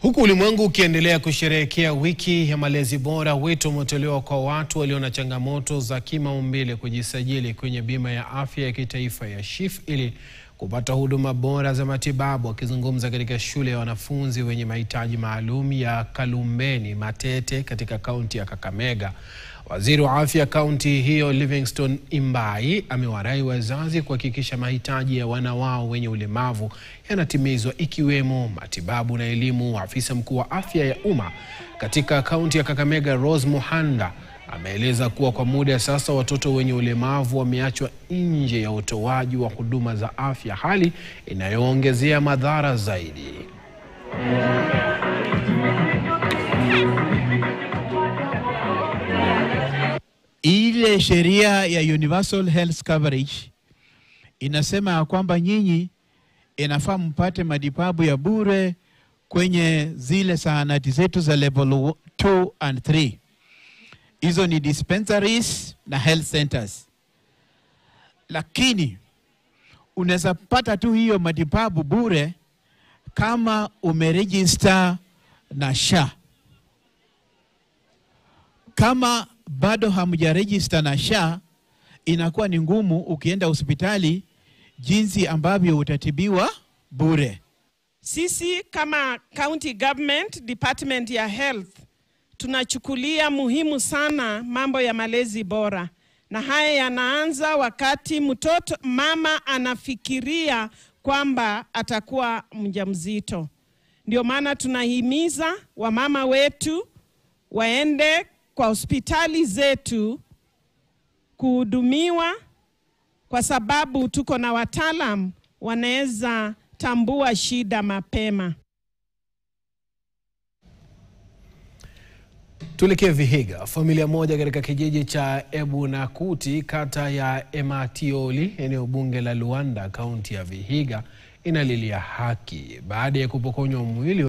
Huku ulimwengu ukiendelea kusherehekea wiki ya malezi bora, wito umetolewa kwa watu walio na changamoto za kimaumbile kujisajili kwenye bima ya afya ya kitaifa ya SHIF ili kupata huduma bora za matibabu. Akizungumza katika shule ya wanafunzi wenye mahitaji maalum ya Kalumbeni Matete katika kaunti ya Kakamega, waziri wa afya kaunti hiyo Livingstone Imbai amewarai wazazi kuhakikisha mahitaji ya wana wao wenye ulemavu yanatimizwa, ikiwemo matibabu na elimu. Afisa mkuu wa afya ya umma katika kaunti ya Kakamega Rose Muhanda ameeleza kuwa kwa muda sasa watoto wenye ulemavu wameachwa nje ya utoaji wa huduma za afya, hali inayoongezea madhara zaidi. Ile sheria ya Universal Health Coverage inasema ya kwamba nyinyi inafaa mpate matibabu ya bure kwenye zile zahanati zetu za level 2 and 3. Hizo ni dispensaries na health centers. Lakini unaweza pata tu hiyo matibabu bure kama umeregister na SHA. Kama bado hamjaregister na SHA, inakuwa ni ngumu ukienda hospitali jinsi ambavyo utatibiwa bure. Sisi kama county government department ya health tunachukulia muhimu sana mambo ya malezi bora, na haya yanaanza wakati mama anafikiria kwamba atakuwa mjamzito. Ndio maana tunahimiza wamama wetu waende kwa hospitali zetu kuhudumiwa, kwa sababu tuko na wataalamu wanaweza tambua shida mapema. Tuelekee Vihiga. Familia moja katika kijiji cha Ebunakuti, kata ya Ematioli, eneo bunge la Luanda, kaunti ya Vihiga, inalilia haki baada ya kupokonywa mwili